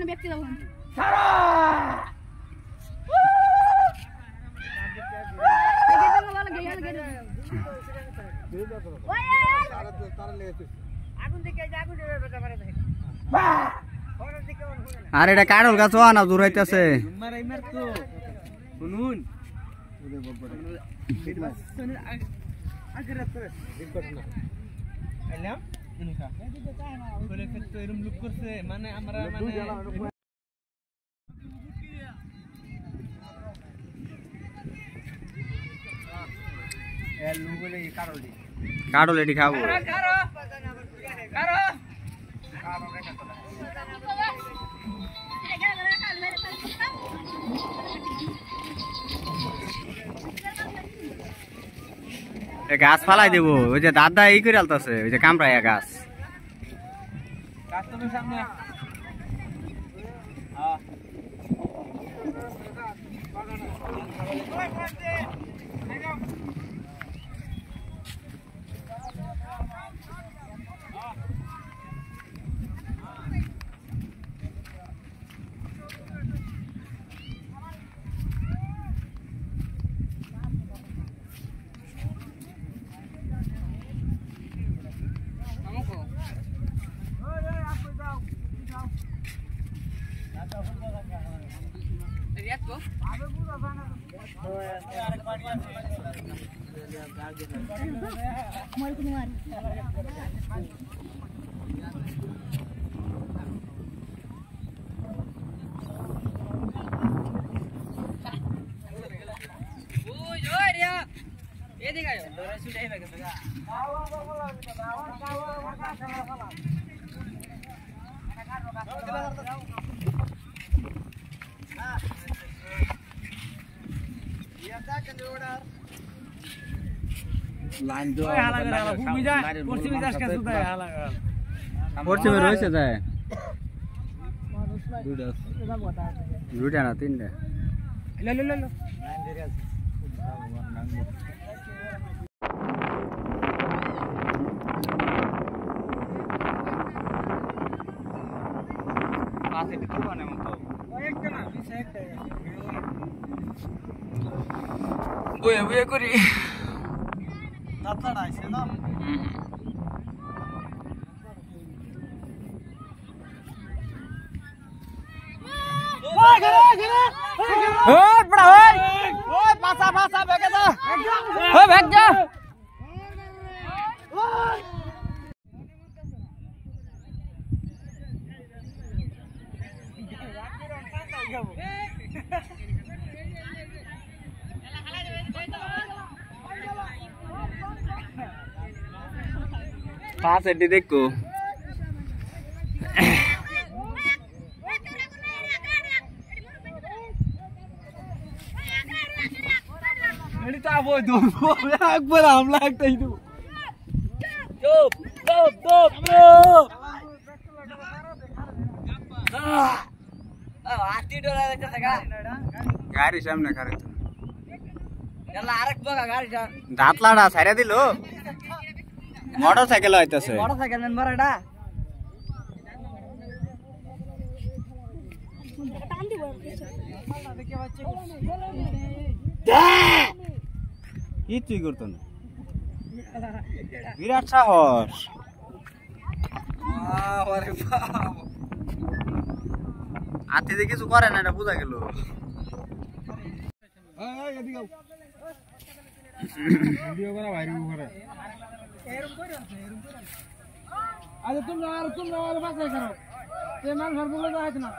ব্যক্তি আর এটা কাড়ল গাছ না দূর হইতেছে কাড়ল এটি খাবো গাছ ফালাই দেবো ওই যে দাদা এই করে আলতাছে ওই যে কামড়াইয়া গাছ পশ্চিমে রয়েছে তাই দুটা না তিনটা বয়ে বয়ে করি पास एडी देखो एडी तो वो दो একবার हमला একটাই দেব চুপ চুপ চুপ চুপ হাতি ডরা দেখতে গাড়ি সামনে করে এলা আরেক বগা গাড়িটা দাঁতলাড়া ছাইরা দিলো মোটরসাইকেল হইতাছে মোটরসাইকেল নেন বড়টা টান দিব পাল্লা দেখে বাচ্চা কি তুই করত না বিরাট সাহস আরে বাবা আতে দেখে কিছু করে না এটা বুঝা গেল এই এদিকে ভিডিও করা ভাইরাল করে এরম করে আরে তোমরা আর বাসা করো তে মান ঘর বলে যাইত না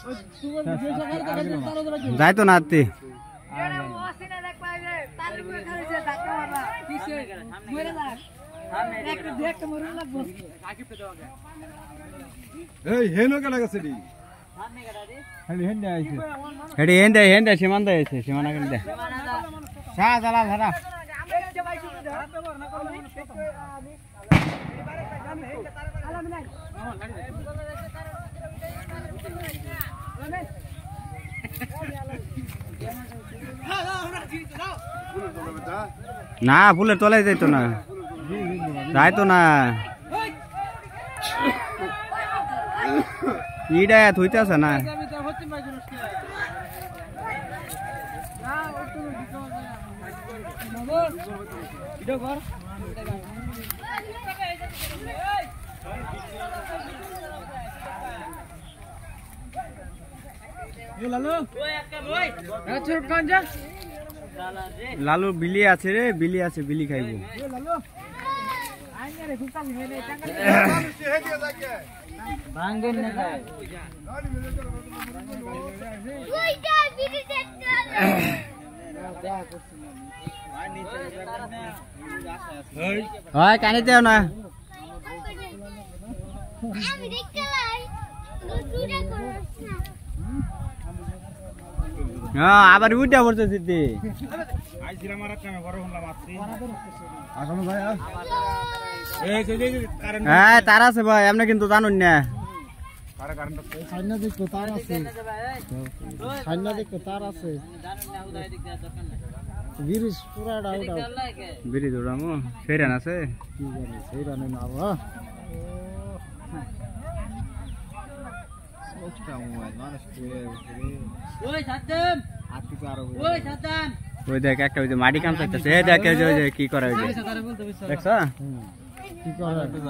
ওই তুই যে জায়গায় তার ওরা যাইতো না আতে এরা ওয়াসিনা দেখ পাইলে তার উপরে খাইছে ধাক্কা মারলা কিসে মরে যা সামনে একটু দেখ মরে লাগবো সাকিব পে দাও এই হেনো কেন গেছে দি সামনে গড়া দি হেডি হেন্ডে আইছে হেডি হেন্ডে সীমানা আইছে সীমানা কেন দে চা চালা ধরা না ফুলের তলায় যাইতো না যাইতো না ইডা থইতাছে না লালু বিলি আছে রে বিলি আছে বিলি খাইব হয় কানি দেও না আবার উঠা পড়ছে সিদ্ধি হ্যাঁ তার আছে ভাই আপনি কিন্তু জানুন না ব্রিজ উড়ামো সেই রান আছে ওই দেখ একটা ওই যে মাটি কাম চাইতেছে দেখে কি করে দেখছ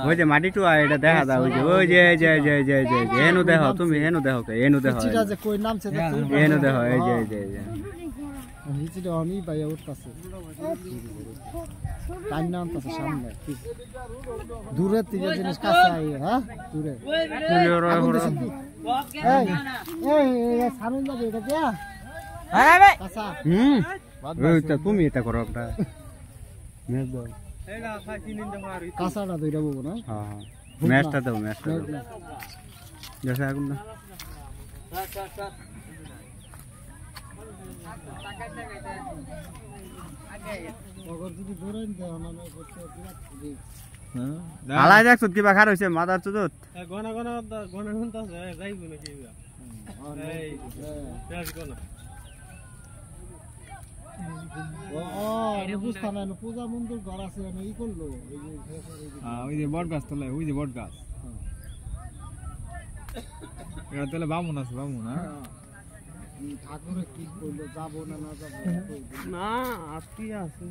ওই যে মাটি টুয়া এটা দেখা যায় ওই যে হেনু দেখো তুমি হেনু দেখো হেনু দেখো হেনু দেখো এই যে দূরে থেকে জিনিস কাছে হ্যাঁ দূরে তুমি এটা করো কাঁচাটা দুইটা বলবো না ম্যাচটা দাও ম্যাচটা দাও দেখে আগুন না আলাই দেখছো কিবা খার হইছে মাদার চুদত গনা শুনতাছে যাইব নাকি এই পূজা মন্দির ঘর আছে ই করলো ওই যে বট গাছ তোলে ওই যে বট গাছ এটা তোলে বামুন আছে বামুন ঠাকুরে কি করলো যাবো না না যাবো না আত্মীয় আছে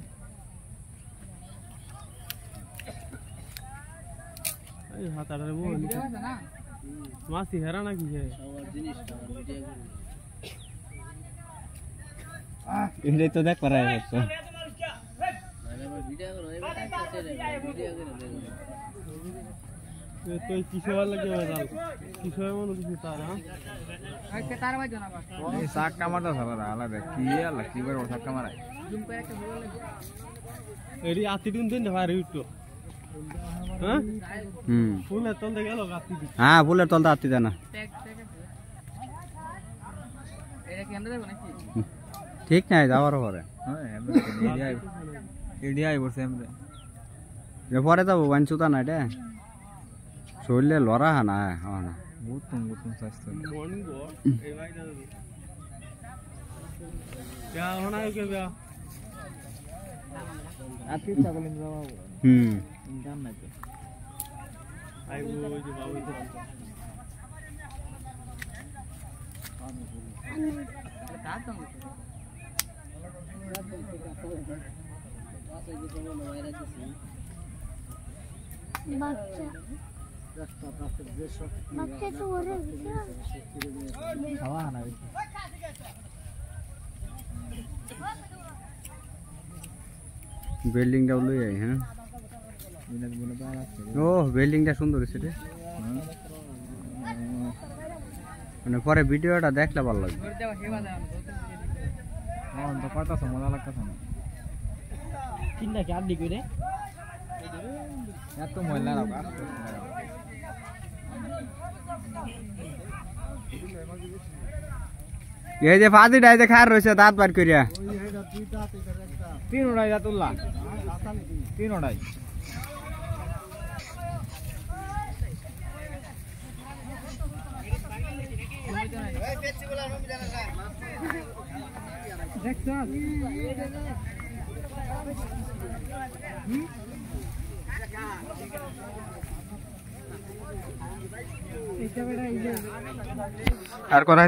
এই হাতাড়ে বল মাসি হেরা নাকি এটাই তো দেখ পারা যাচ্ছে তুই কিসের লাগে কিসের মনে কিছু তার শাক কামাটা সারা আলাদা কি আল্লাহ কি করে শাক কামারায় এরি আতি দিন দিন ভাই রিটো হ্যাঁ ফুলের তলতে গেল আতি দিন হ্যাঁ ফুলের তলতে আতি দেনা ঠিক নাই যাওয়ার পরে এডিআই বসে আমরা পরে যাবো বাঞ্চুতা না এটা শরীরে লড়া না না গুতুম স্বাস্থ্য মর্নিং ওয়াক এই ভাই না क्या होना है क्या আতি ছাগল যাওয়া ইনকাম নাই তো আই वो जो बाबू इधर বিল্ডিংটা লই আই হ্যাঁ ও বিল্ডিংটা সুন্দর হইছে রে মানে পরে ভিডিওটা দেখলে ভালো লাগবে হ্যাঁ তো কথা মজা লাগতেছে না কিন্না কি আড্ডি কইরে এত ময়লা লাগা এই যে ফাজিটা এই যে খার রইছে দাঁত বার করিয়া তিন ওড়াই জাতুল্লাহ তিন ওড়াই আর করা